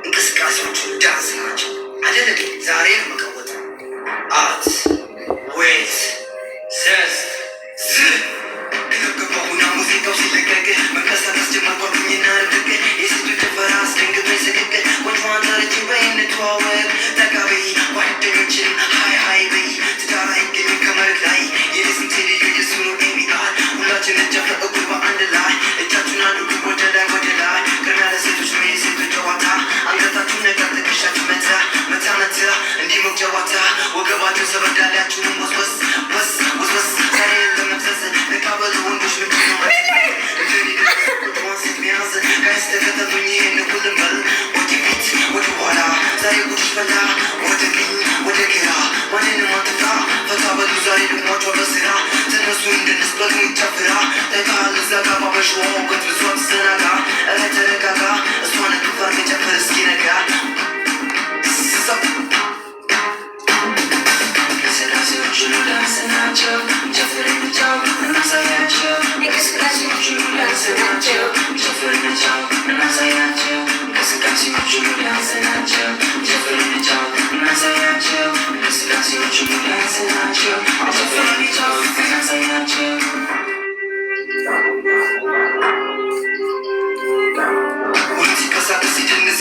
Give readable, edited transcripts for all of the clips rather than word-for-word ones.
እንቅስቃሴዎቹ ዳንስ ናቸው አይደለም? ዛሬ ነው መቀወጥ አት ዌት ዘዝ ዝ ገባሁና ሙዚቃው ሲለቀቅ መንቀሳቀስ ጀመርኳልኩኝና ረቀቅ የሴቶች ጭፈራ አስደንግጦኝ ስቅቅ ወንድሟን ታረጅን በይንተዋወቅ ጠጋ በይ ጓደኞችን ሀይ ሀይ በይ ትዳር አይገኝም ከመሬት ላይ የስንት ልዩ የሱ ነው ኤቢአር ሁላችን እንጨፍር እኩል በአንድ ላይ እጃችሁን አድርጉ ወደ ላይ ቅድሚያ ለሴቶች ነው የሴቶች ጨዋታ አንገታችሁን ነቃ ትከሻችሁ መታ መታ መታ እንዲህ ሞቅ ጨዋታ ወገባችሁ ሰበዳላችሁንም ወስወስ ወስ ወስወስ ዛሬ ለመፍሰስ ነቃበሉ ወንዶች ምንድነው ሴት ሚያዝ ጋይስ ተከተሉኝ ይህን ሁሉም በል ወደፊት ወደ ኋላ ዛሬ ጉድሽ ፈላ ወደ ቀኝ ወደ ግራ ማንንም አትፍራ ፈታ በሉ ዛሬ ድግሟቸው በስራ ተነሱ እንድንስበሉ ይጨፍራ ተቃል እዛ ጋር ባበሽዋ ውቀት ብዙ አትዘናጋ እረ ተረጋጋ እሷን ክፋር ከጨፍር እስኪነጋ እንቅስቃሴዎቹ ዳንስ ናቸው ጨፍር እንጫው እናሳያቸው እንቅስቃሴዎቹ ዳንስ ናቸው ጨፍር እንጫው እናሳያቸው እንቅስቃሴዎቹ ዳንስ ናቸው ጨፍር እንጫው እናሳያቸው እንቅስቃሴዎቹ ዳንስ ናቸው ጨፍር እንጫው እናሳያቸው ሁሉ ሲንቀሳቀስ ሲደንስ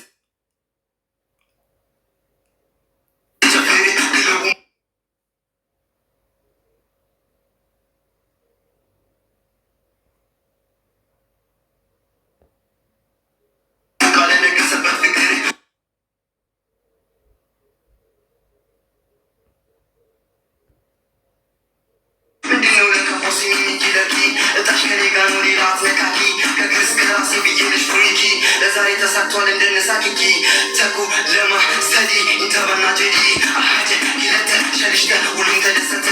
ዛሬ ተሳክቷል እንደነሳኪኪ ተኩ ለማ ሰዲ ኢንተርባና ጀዲ አሃጀ ጊለተ ሸልሽተ ሁሉም ተደሰተ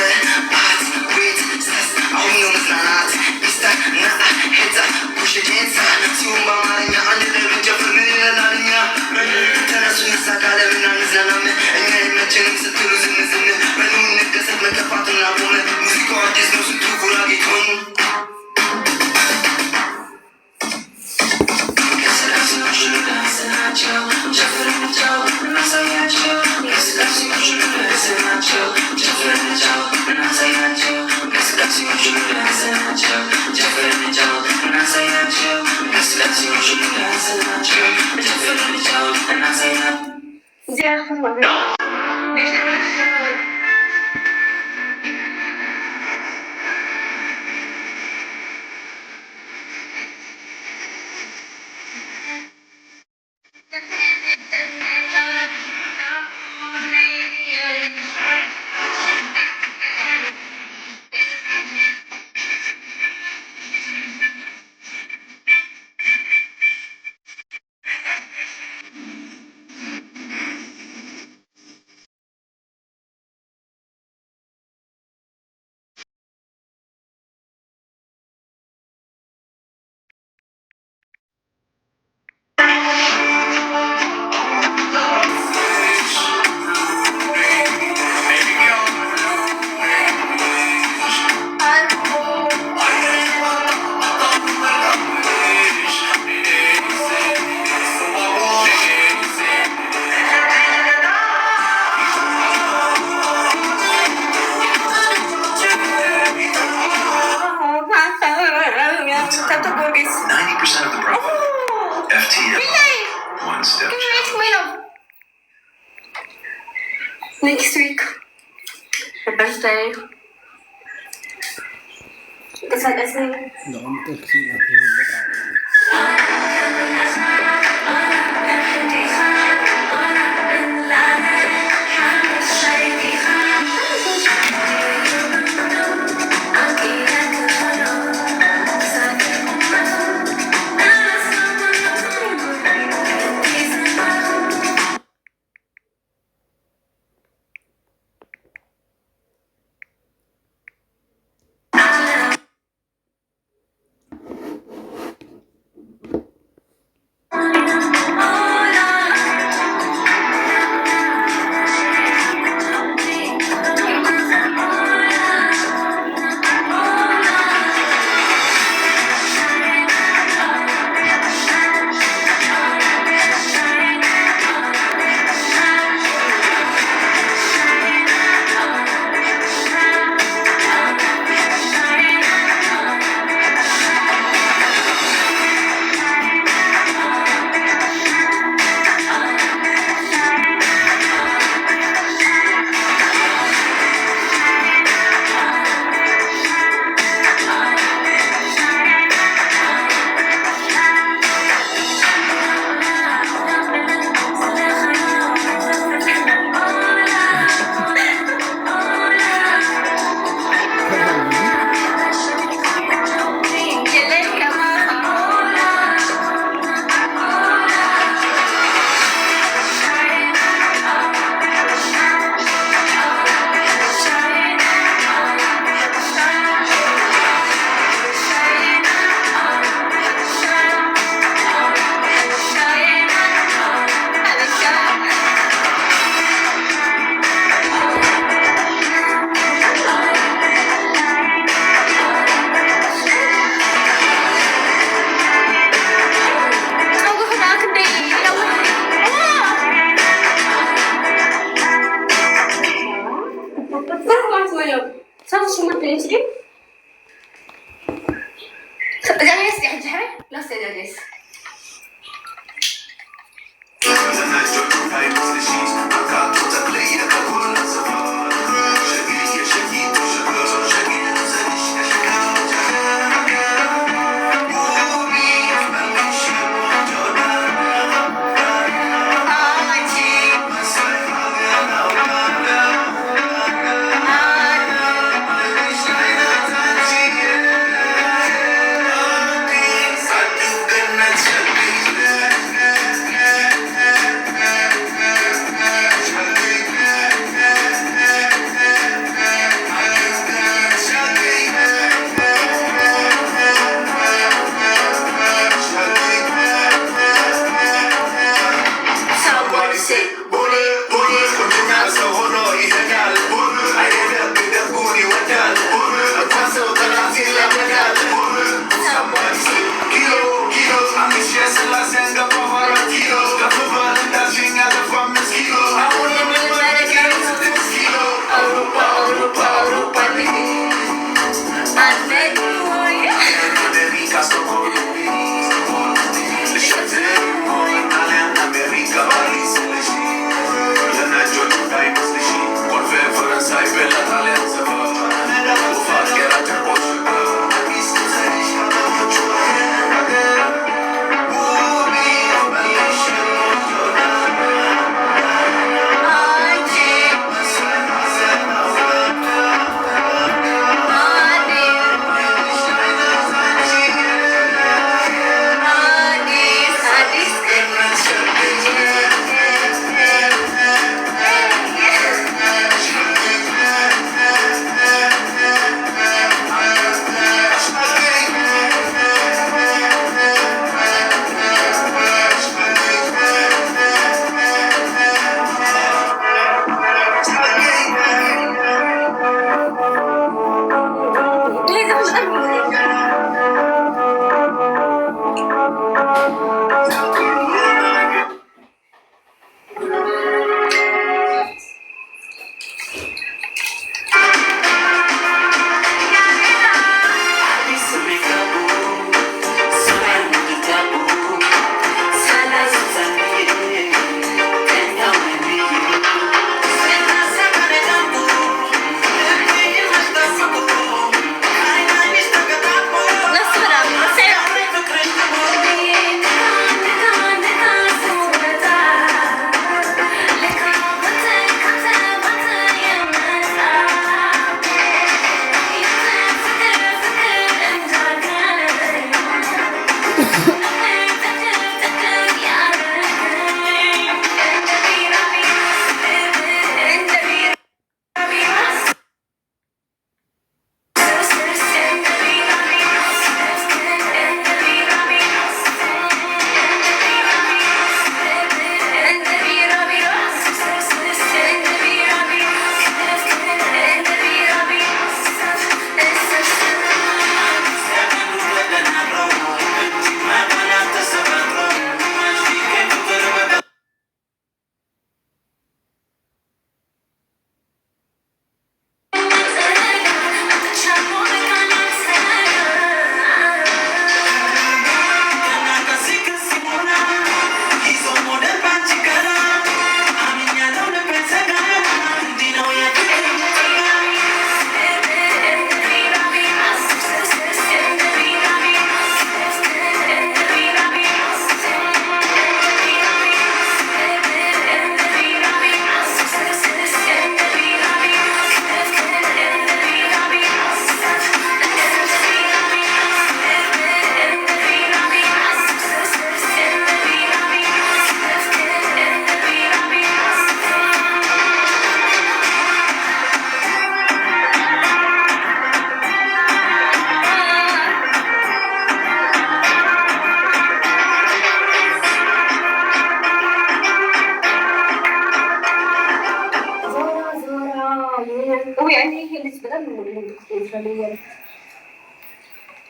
አት ዌት ሰስ አሁን ነው መዝናናት ሚስተር ናአ ሄዛ ኩሽ ዴንሳ ሲሆን በአማርኛ አንድ ላይ ብንጨፍር ምን ይለናልኛ ተነሱ እንሳካ ለምና እንዝናናም እኛ የመቸንም ስትሉ ዝንዝን በሉ እንደሰት መከፋትና ቆመ ሙዚቃው አዲስ ነው ስቱ ጉራጌቶን ጨፍር እንጫው እናሳያቸው እንቅስቃሴዎቹ ዳንስ ናቸው ጨፍር እንጫው እናሳያቸው እንቅስቃሴዎቹ ዳንስ ናቸው ጨፍር እንጫው እናሳያቸው እንቅስቃሴዎቹ ዳንስ ናቸው ጨፍር እንጫው እናሳያቸው Next week, my birthday. Kasi. صافي شو ما بنجري جالس يا جهر لا سيداليس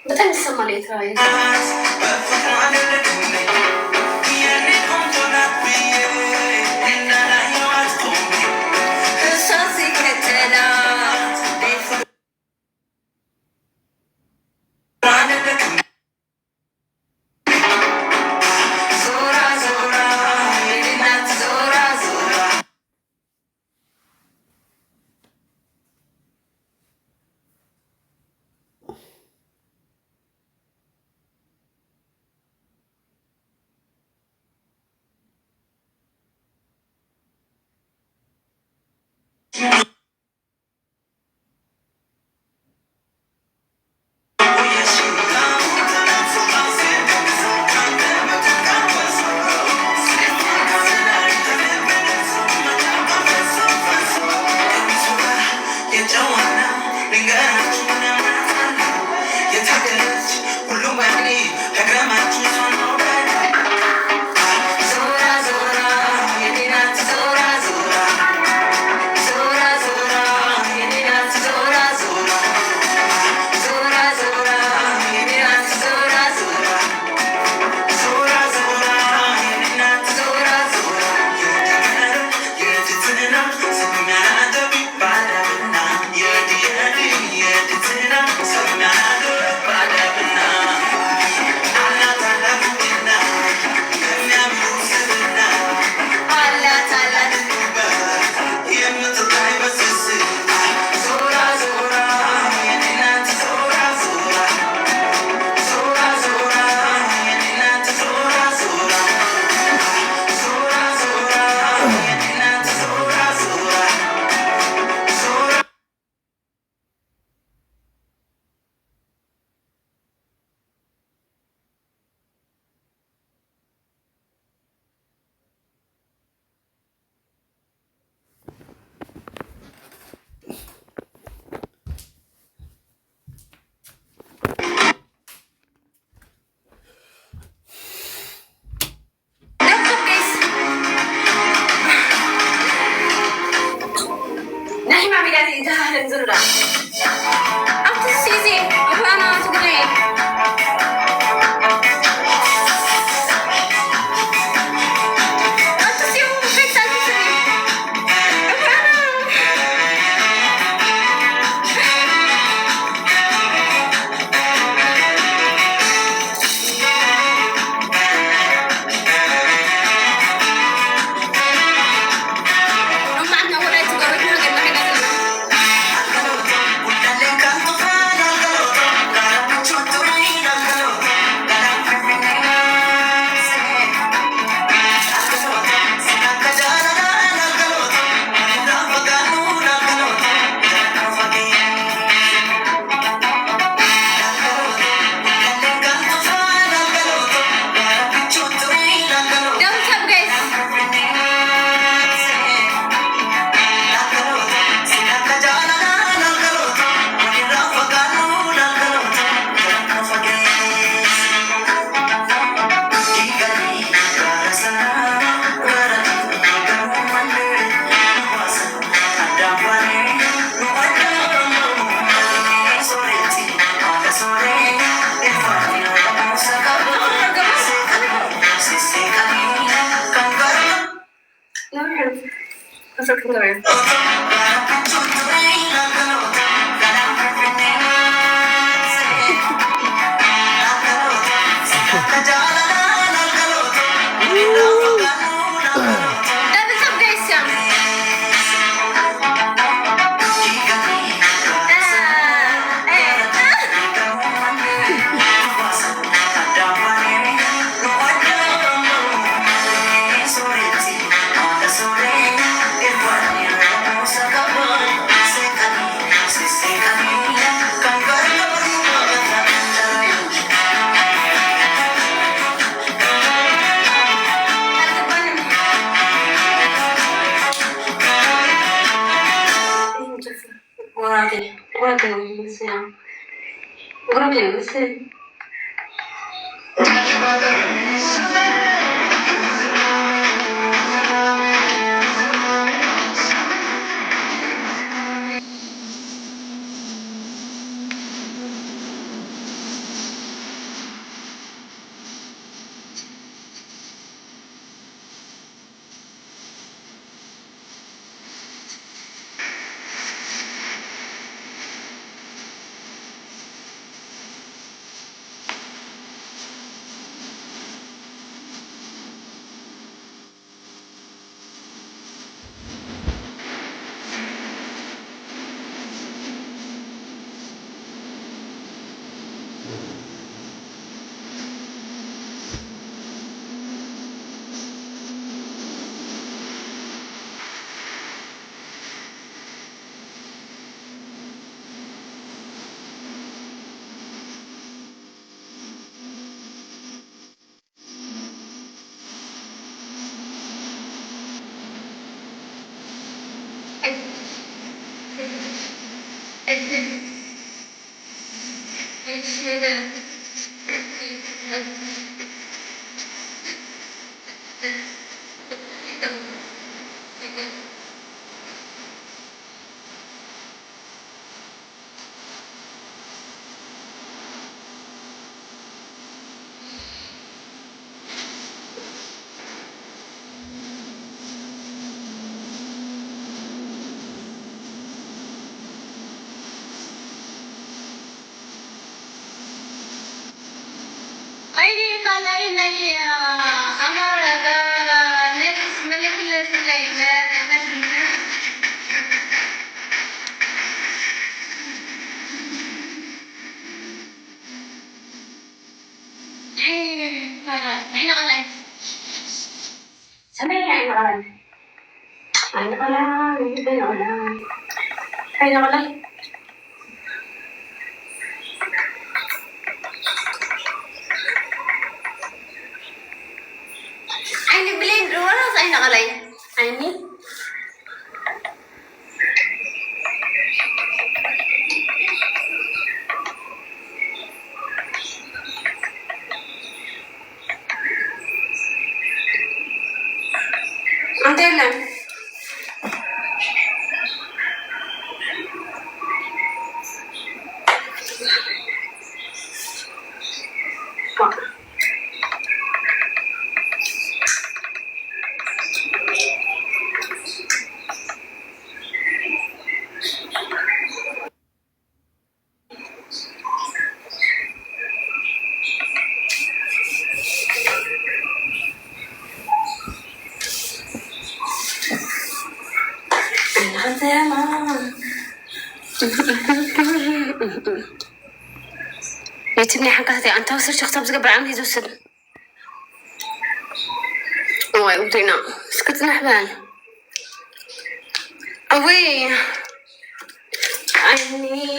በጣም ይሰማል የተራየ هننزل ده عرفت السيزي وانا تقولي Sorry. زمان يتبني حقاتي أنت وصل شخص بزقبر عمي زوسل واي ودينا سكت نحبان أوي عيني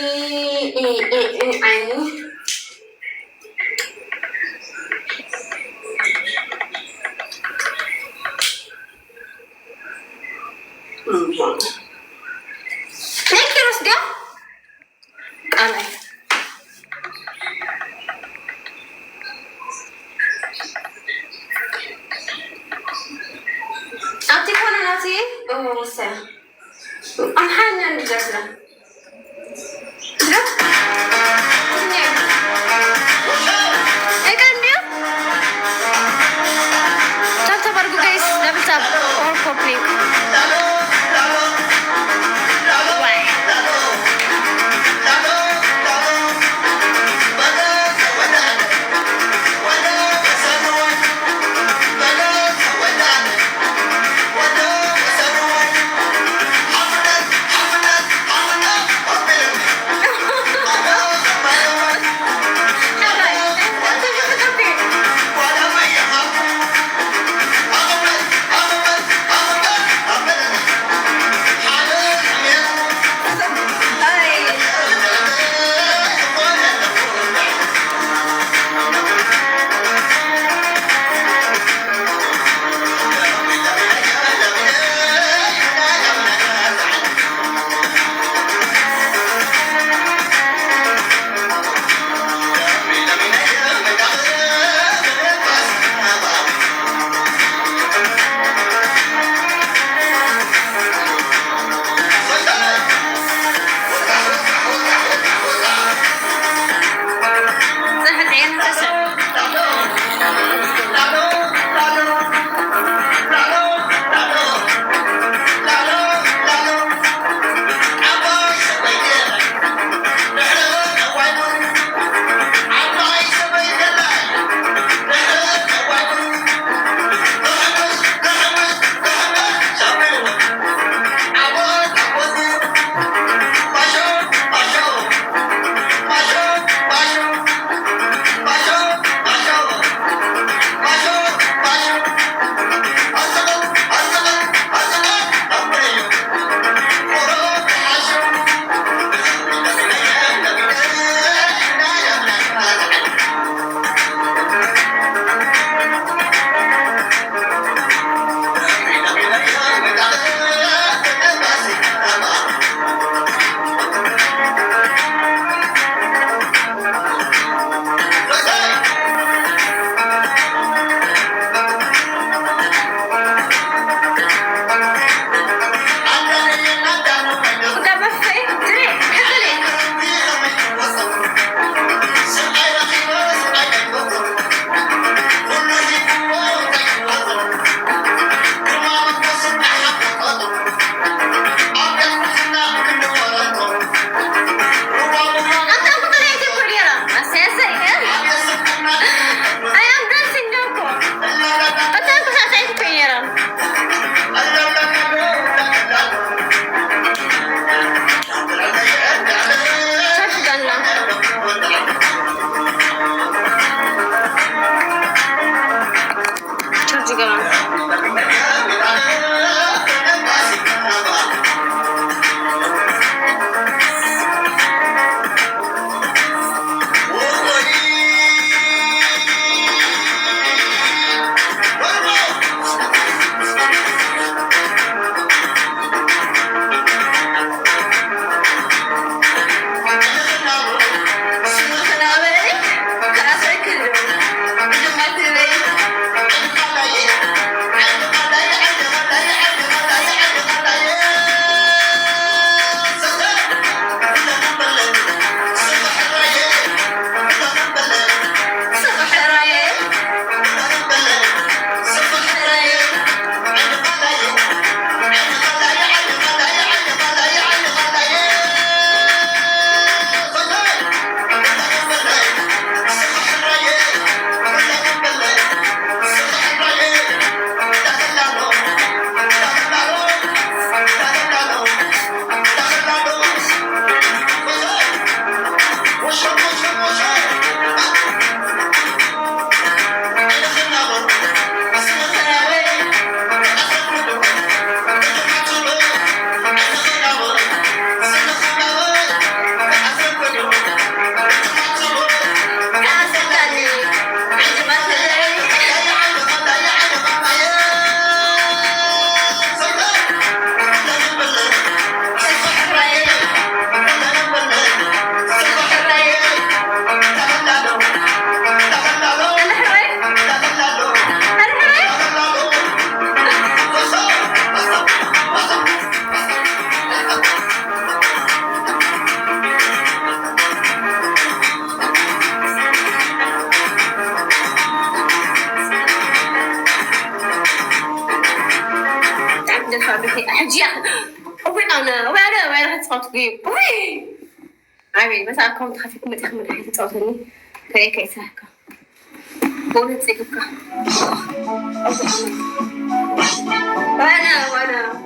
ليك يرس ده قالي أعطيك وانا نعطي وسا أم حانا نجرسنا وين تصوتي عمي بس أكون تخافيك متحمل حاجة تصوتني كريك يساكا قولي تسيكا وانا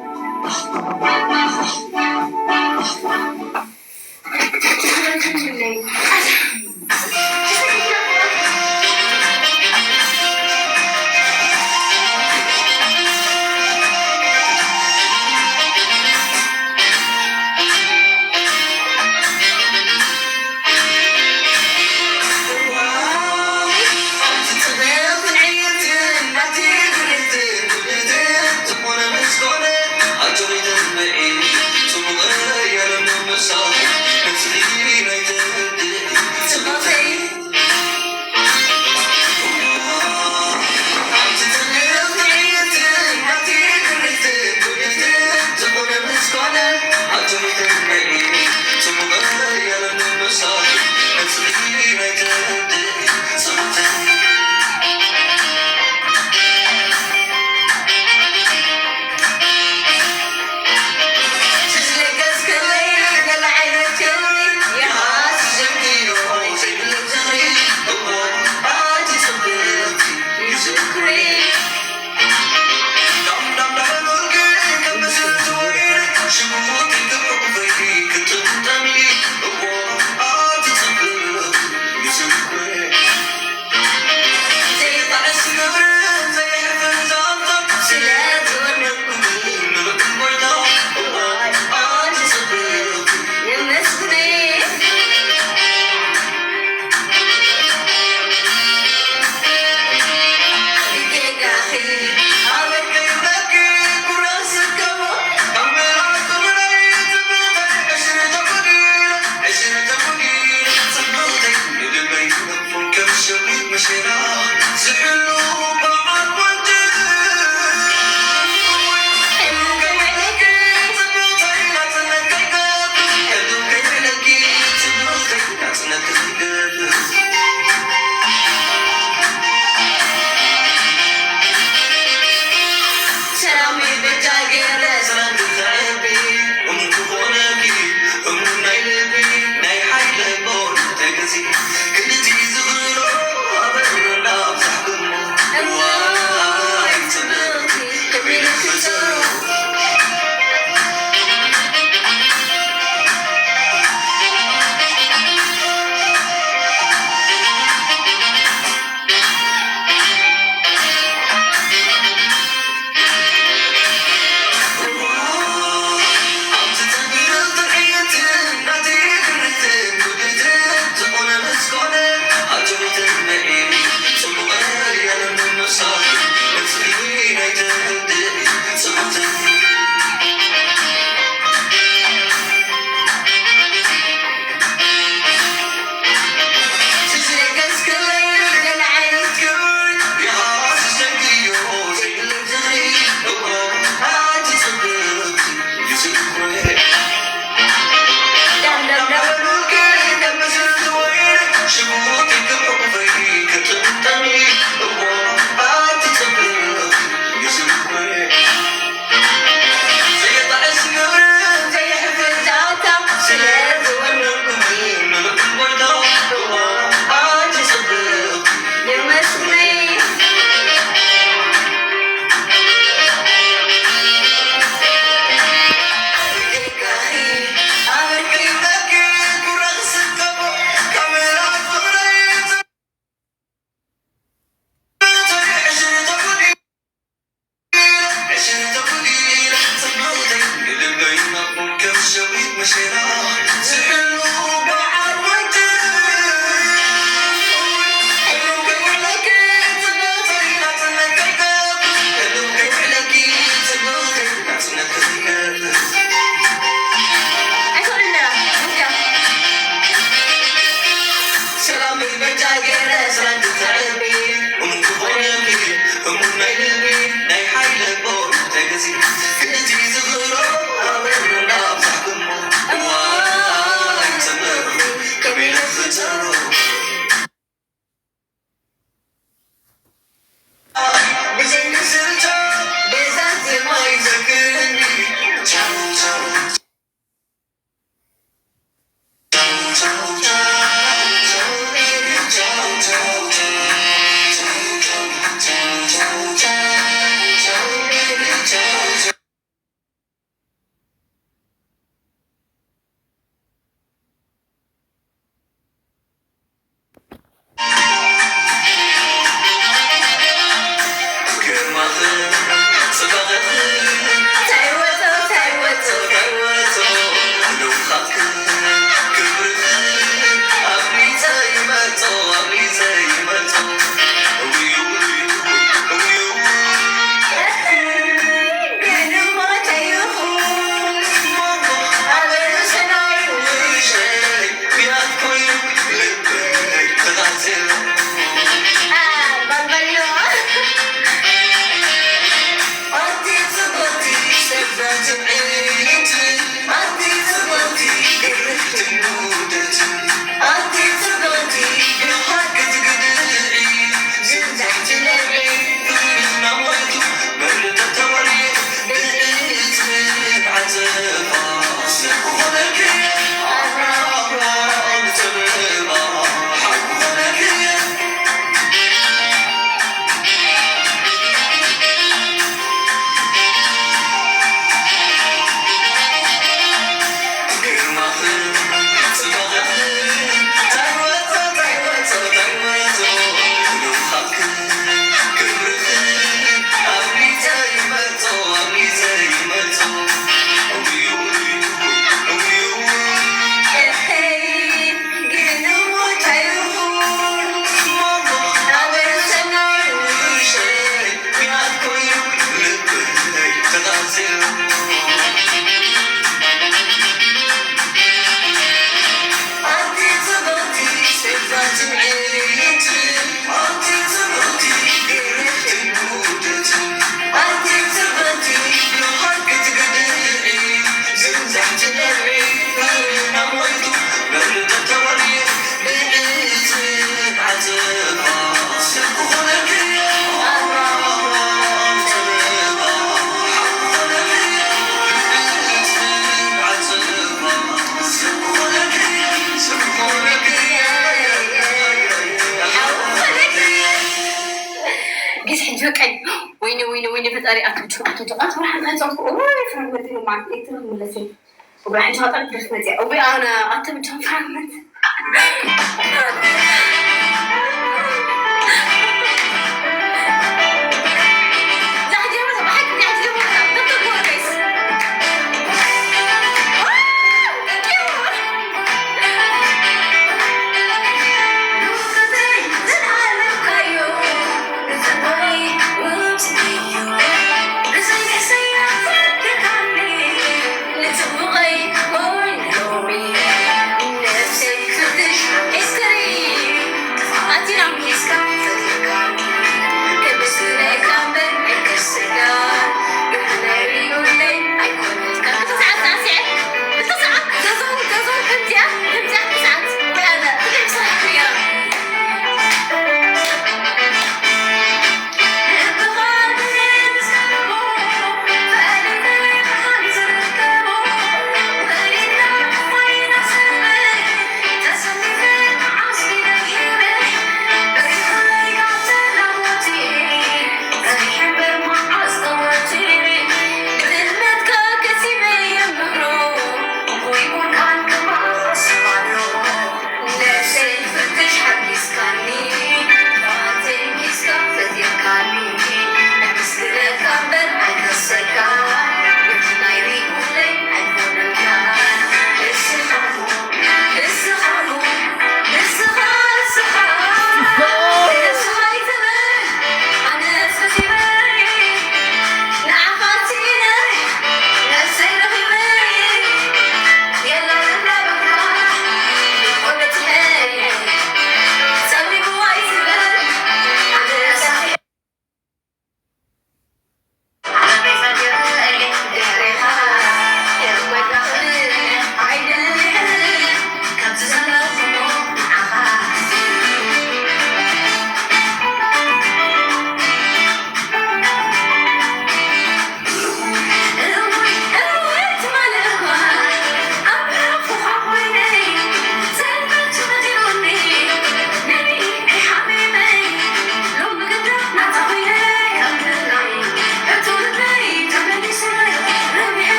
وين فتاري أتوقع حنا نصور فرغمنت ما يكتب ملسي وراح نشاطر بسمتي أو أنا أتبع فرغمنت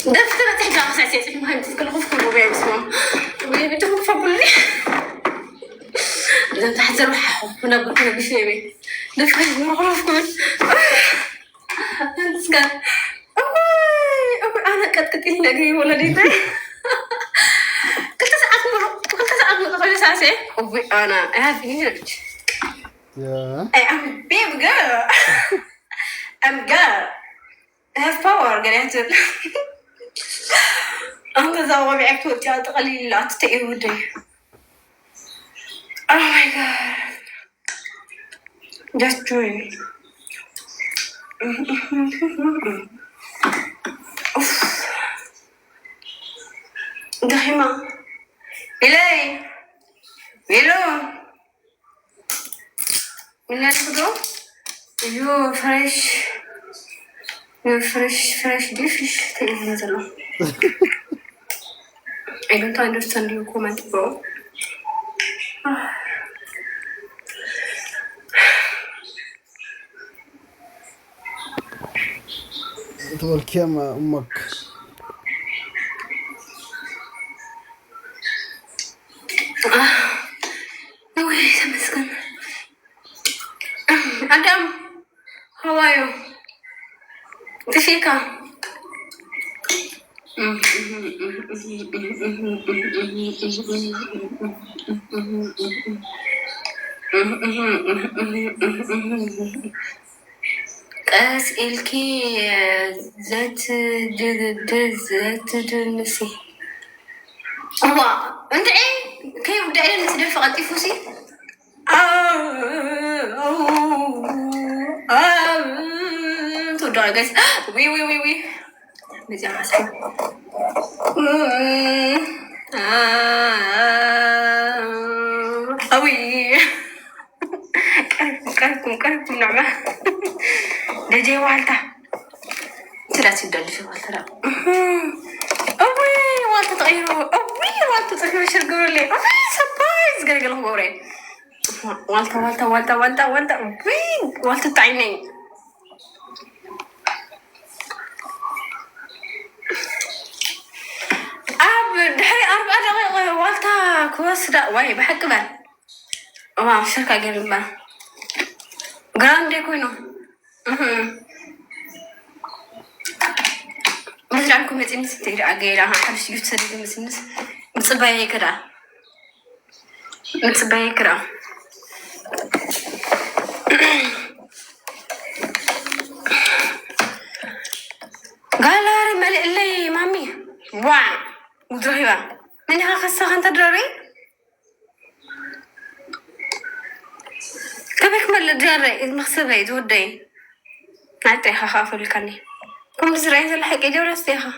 دفتر تحت أساسي ما أنت كل خوف كل ربيع بسمه ويبتهم فبولي إذا تحت روح هنا بكرة بشيء دفتر ما خوف كل سكان أنا كنت إلا جي ولا ديتا كنت ساعات كل ساعة سي أنا هذه I'm a big girl I'm girl I have power قريت أنت زاوية بعكت وجات قليل لا تتأيودي Oh my god That's true أوف دخيمة إلي ميلو من ناخدو يو فريش fresh dish I don't understand your comment, bro. تبارك يا أمك. Wait, I'm scared. Adam, how are you? Tashika. أسئلكي ذات نسي هو أنت عين كيف بدأ لنا نتدفق التفوسي تودع guys وي بزي عسل أوي كاركم نعمة دجي والتا ترى تدل في والتا أوي والتا تغيروا أوي والتا تغيروا شرقوا لي أوي سبايز قال قالوا غوري والتا أوي والتا تعيني دحري 4 دقائق والتا كويس دا واي بحق بال واو شركة قريبة جراندي كوينو مثل عنكم يتنس تقرأ عقيلة ها حبش يجب تسدد مسنس متصبايا كرا قال لاري ملئ اللي مامي واو ودرهيبا منها خاصة أنت دراري كيف مال دراري المخسبة يتودي عطيها خاف الكني كم زرعين الحق يجي ولا استيها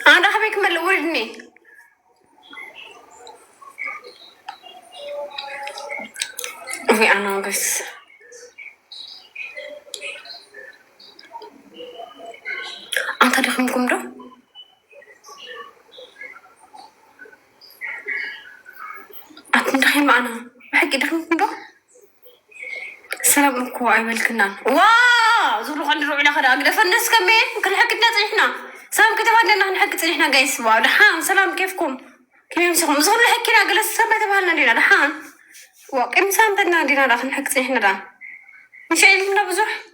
أنا حبيك مال ولدني وفي أنا بس أنت دخلكم ده أتندخل معنا بحكي دخلكم ده السلام عليكم أيها الكنان واو زوروا خلينا نروح ناخذ أقدر فنس كمان كل حكيتنا طيحنا سلام كده بدنا نحكي طيحنا جايس واو دحان سلام كيفكم كيف يمسكم زور حكينا قال السلام تبعنا دينا دحان وكم سام بدنا دينا داخل نحكي طيحنا ده مش عيلنا بزح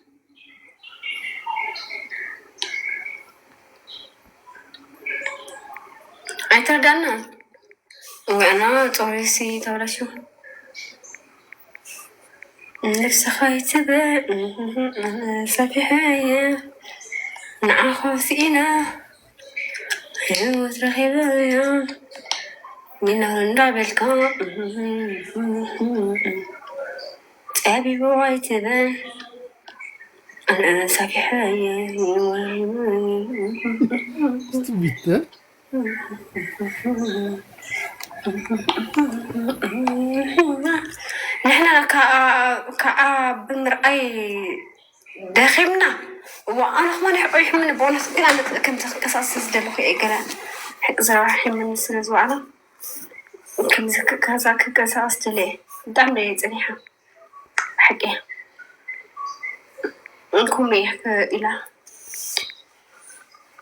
أيتردنا وأنا توريسي تورا شو نفس خايتبه صبيحية نعخوسينا وترخيبايا من نلعب الكام تابي بوايتبه أنا صبيحية bitti. نحن بالمرأي داخلنا وأنا خمان حقي من بونس كلا كم كساس دلو في إجرا حق زراعة من السنة زوعنا كم كذا كساس دلي دعم لي صنيحة حقي نكون ميح إلى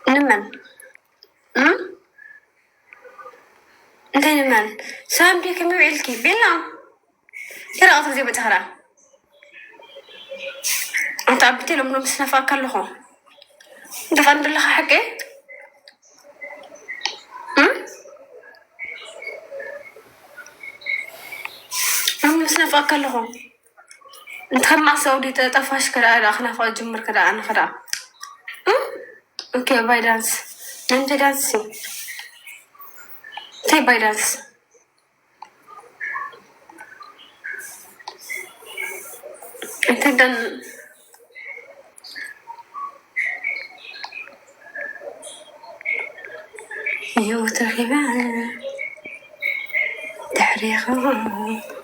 نمن انت نمن سام دي كم يعلكي بيلا ترى أطر زي بتهرا انت عبتي لهم نمسنا فاكر لهم انت فاند الله حقي نمسنا فاكر لهم انت هم مع سعودي تطفش كده اخنا فوق جمر كده انا خدا اوكي باي دانس انت دانسي تي باي دانس انت دان يوترغبان تحريقا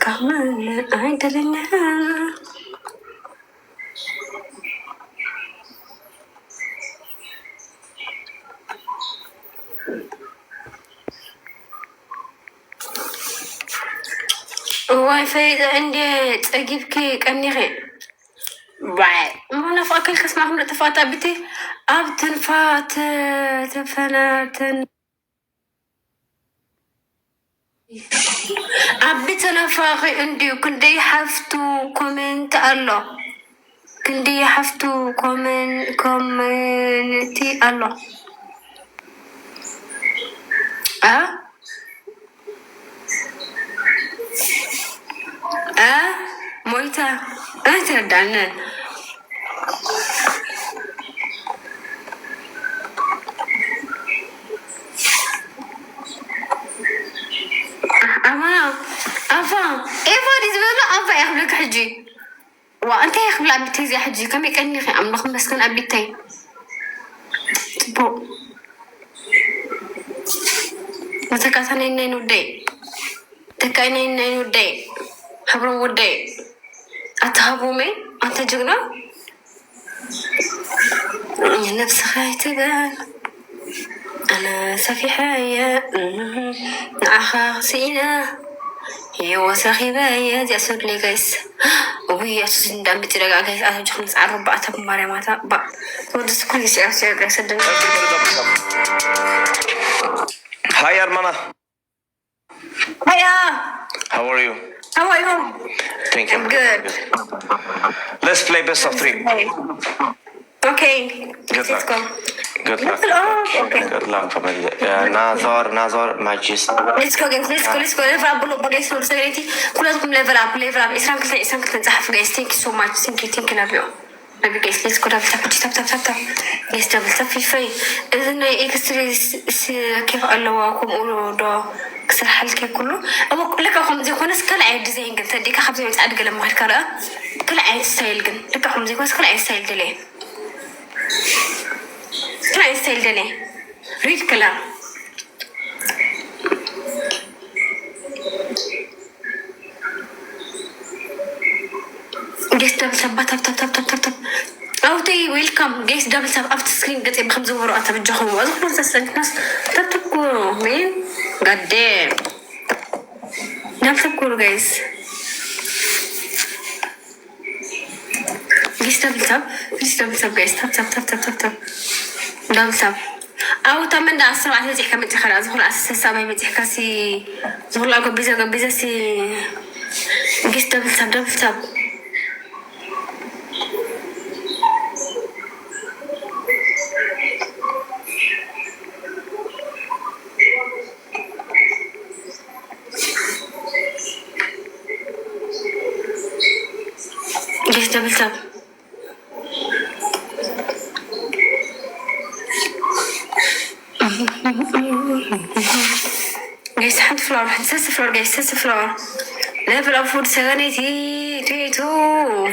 كمان عيد للنهار واي فاي عندي تجيب كيك اني غير بعد ما نفاكل كسمعهم لتفات ابتي ابتن فات تفناتن عبيت انا فاقي عندي وكندي حفتو كومنت الله كندي حفتو كومنتي الله مويتا انت ردعنا أفا دي زبالة أفا يخبلك حجي وأنت يخبل أبيتي زي حجي كم يكني خي أم نخم مسكن أبيتي تبو وتكاتني نينو دي تكايني نينو دي حبرو ودي أتهبومي أنت جغنا نفس خايتبان أنا سفيحايا أخا سينا هي وسخي بايا دي أسود لي جايس وهي أسود دام بترجع جايس أنا جخنس عرب بقى تب مرة ما تب بقى ودس كل شيء أسود جايس الدنيا. Hi Armana. Hiya. How are you? How are you? Thank you. I'm good. Let's play best of 3. Okay. Good Let's luck. go. Good luck. Okay. Good luck family. Nazar, Majis. Let's go guys. Let's go. Level up بلو بقى يسول سجلتي كلكم level up. إسلام كنت نزحف guys. Thank you so much. Thank you love you. Maybe guys let's go tap. Yes double tap في إذن إكستريس كيف ألواكم قولوا ده كسر حالك كله أبغى لك أخم زي كونس كل عيد ديزاين قلت ديك خبزة متعد قلم هالكلا كل عيد ستايل قل لك أخم زي كونس كل عيد ستايل دلي كل عيد ستايل دلي ريد كلام جيس دبل تاب أوتي ويلكم جيس دبل تاب أفت سكرين قلت بخمس ورقات بتجهم وأذكر تسلك ناس تبكوا مين قدام نبكوا جيس دبل تاب جيس تاب دبل تاب أو تمن ده أسرع على تحكي من تخرج زهور أساس السبعة بتحكي سي زهور لا قبيزة سي جيس دبل تاب جيس دبل تاب جيس حد فلور حساس فلور جيس حساس فلور ليفل اب فور سغني تي تو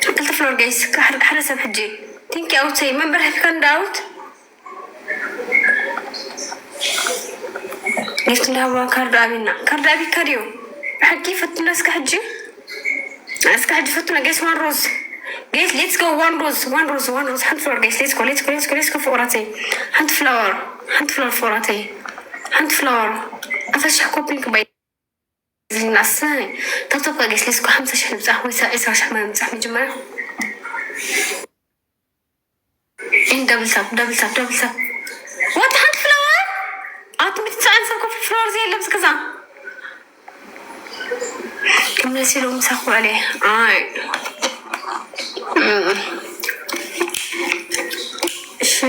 قلت فلور جيس كحرس بحجي تينكي اوت سي من برح كان داوت جيس نهوا كارد ابي كاريو حكي فتنا اسك حجي فتنا جيس وان روز جيس ليتس جو وان روز حد فلور جيس ليتس جو فوراتي حد فلور فوراتي حد فلور أفش حكوا بينك باي الناس تطبق قيس لسكو 5 شهر بصح ويسا شهر ما يمسح من جمرة إن دبل تاب وات حد فلاور أعطني 9 ساكو في الفلور زي اللي بس كذا كم نسيلو مسحوا عليه شي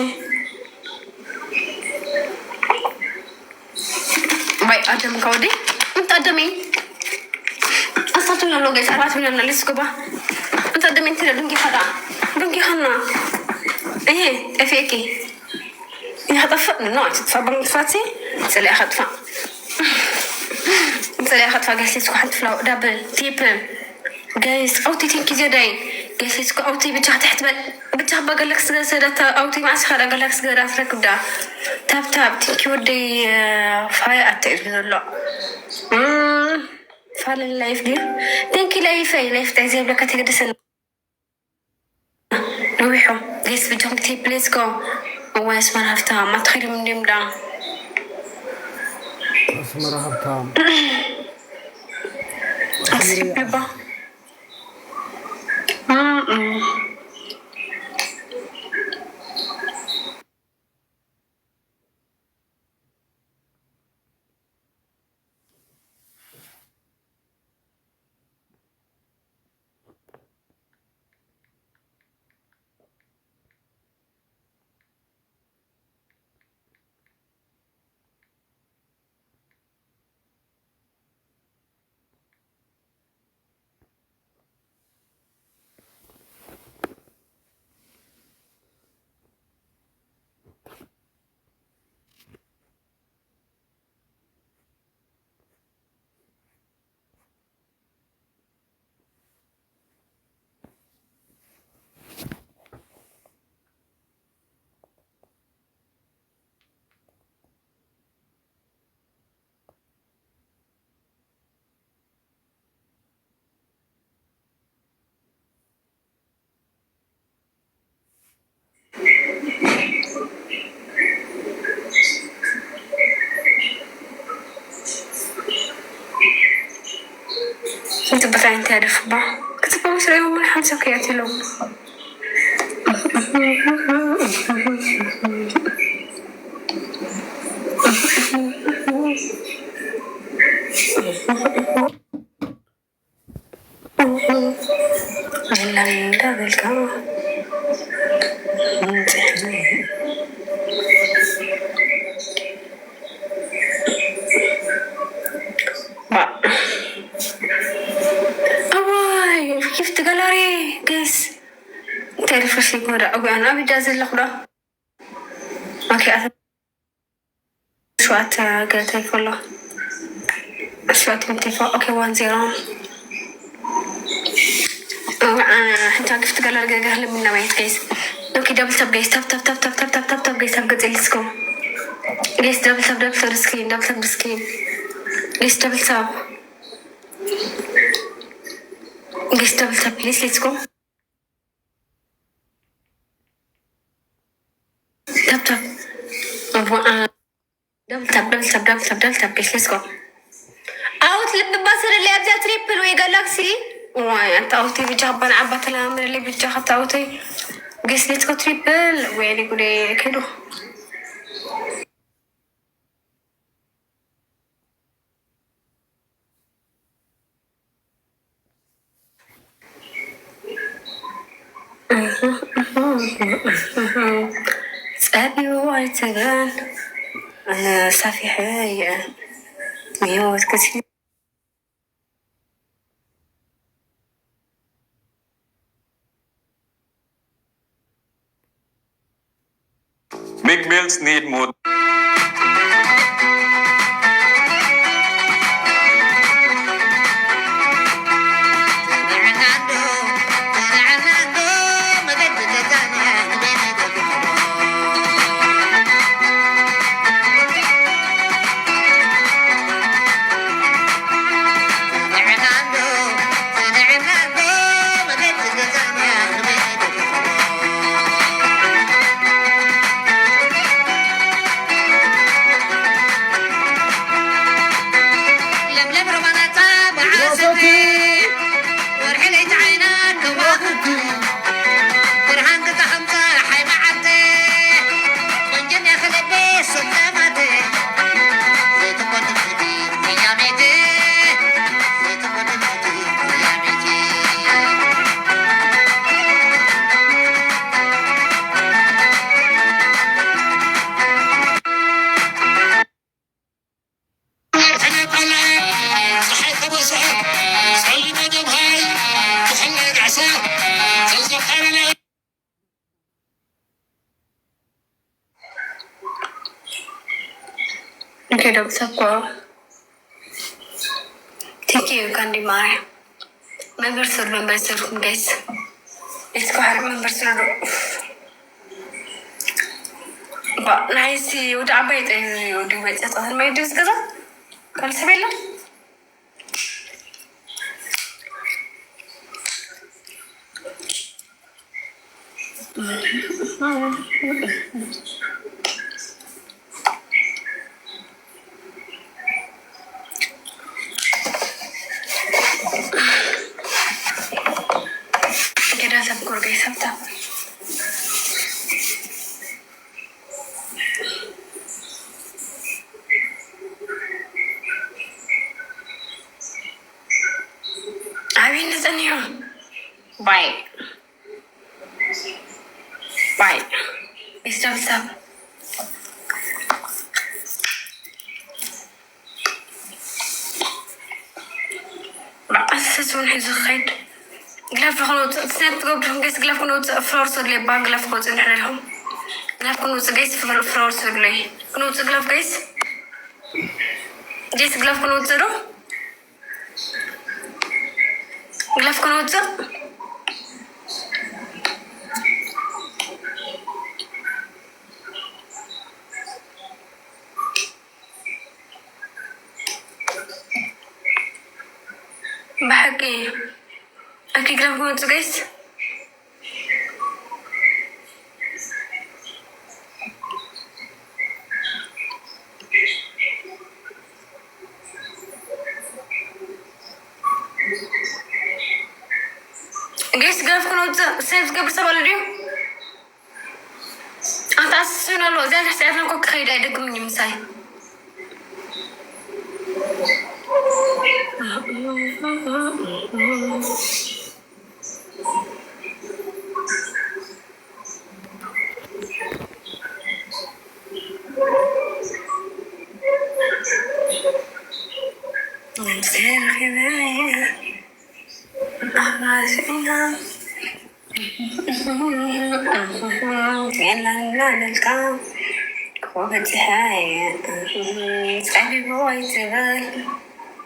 باي أدم كودي أنت أدمي أصلاً لو جيت 4 مليون لسه كبا أنت أدمي أنت دونكي خنا إيه أفيكي يا خطف نوع تتصبر فاتي سلي أخطفا قايس لسه حد فلو دبل تيبل جايز أوتي تينكي زيادين جايز لسه أوتي بتجاه تحت بتجاه بقول لك سجادة أوتي مع سخرة قال لك سجادة فرق ده تاب تينكي ودي فاي أتعرف لا فعلا اللايف دي تنكي لايف تعزيب لك تقدر روحوا جيس بجهم تيب ليتس جو هو اسمه هفتها ما تخيل من اليوم ده اسمه هفتها أسيب ببا انت بطلع تعرف با كتب مصر يوم من 5 كياتي له جلال دابل الكام كيف تقلري قيس تعرف شي كورة أو أنا بجاز اللقطة أوكي أثر شوات قلت والله شوات متفق أوكي 1-0 أنت كيف تقلر قهل من نوعية قيس أوكي دبل تاب قيس تاب قيس تاب قد إلسكو قيس دبل تاب سكين قيس دبل تاب قيس دبل تاب بليز ليتس جو تاب دبل تاب قيس ليتس جو اوت لب بصر اللي ابدا تريبل وي جالاكسي واي انت اوتي بجابن عبات الامر اللي بتجاخت اوتي قيس ليتس جو تريبل ويلي قولي كده صابي وعيتغان أنا صافي حاية ميوت كتير Big bills need more. Okay, Dr. Paul. Thank you, Candy Mara. Members, guys. Let's go ahead, members. But nice, you do it. You do it. That's all my dues, girl. Call Sabella. Get us up, go, guys. Up top. I mean, it's in here. Bye. Bye. Stop. أساس ونحز الخيط قلاف خلوط سنات قبل قيس قلاف كنوت فلورس اللي باق قلاف خلوط نحن لهم قلاف كنوت قيس فلورس اللي كنوت قلاف قيس جيس قلاف كنوت زرو قلاف كنوت بحكي أكيد قلاف كنوت قيس قيس قلاف كنوت سيف قبل سبع اليوم أنت أسسنا له زين حسيت لكم خير عيدكم من يمساي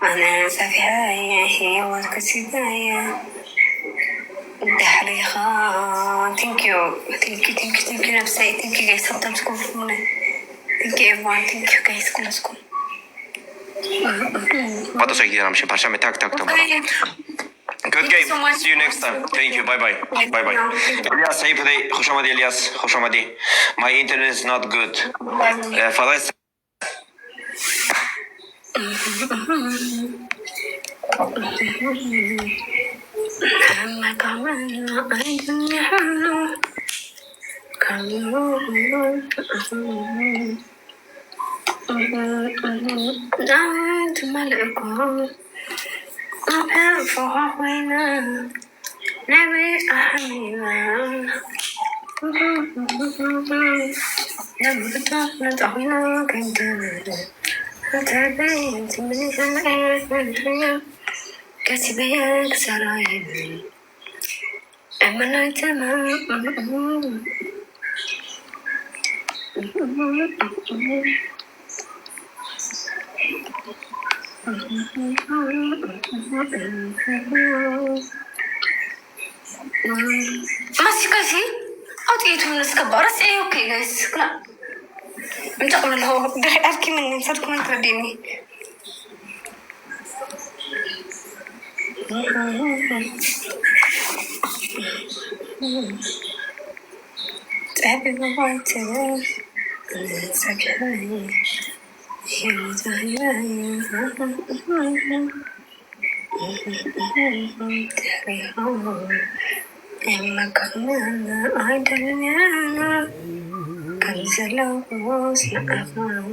أنا سافية هي وكسيدايا دحريخا thank you نفسي thank you guys sometimes come from me thank you everyone thank you guys كلكم Pato sobie nam się patrzymy, tak. Good game. See you next time. Thank you. Bye. Elias, hey today. خوش آمدی Elias. خوش آمدی. My internet is not good. فضای كسبك سرايب أمنا تمام ماسكة أوتيت من السكبارة سي أوكي جايز لا انتقل له دري أركي مني صدقوا أنت رديني تعبي بابا تبي سكحي يا زهيري إما كنا عيدنا كنزلوا سيقفا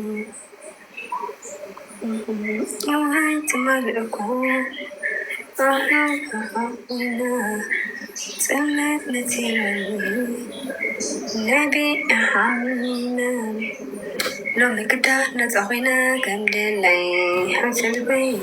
وانت ملكو سمت نتيري نبي أحمنا لو مكدا نزعينا كمدلي حسن بي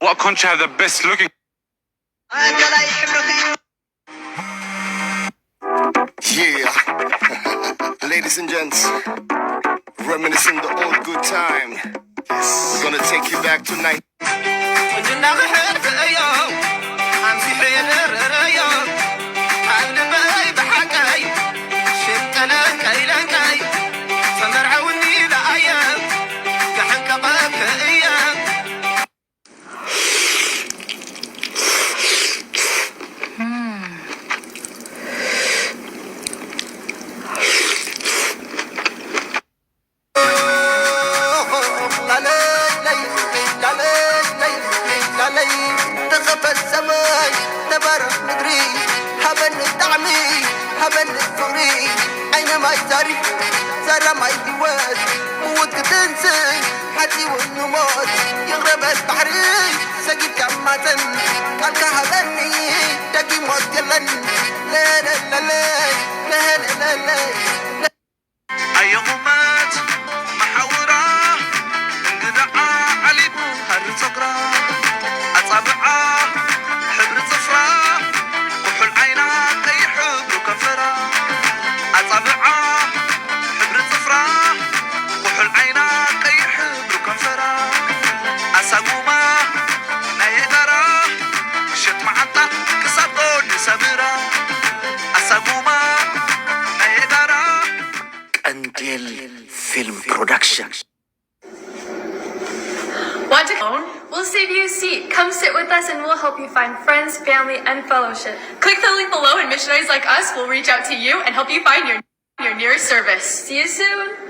What country have the best looking? Yeah, ladies and gents, reminiscing the old good time. We're gonna take you back tonight. Film production. Want to phone? We'll save you a seat. Come sit with us and we'll help you find friends, family, and fellowship. Click the link below and missionaries like us will reach out to you and help you find your nearest service. See you soon.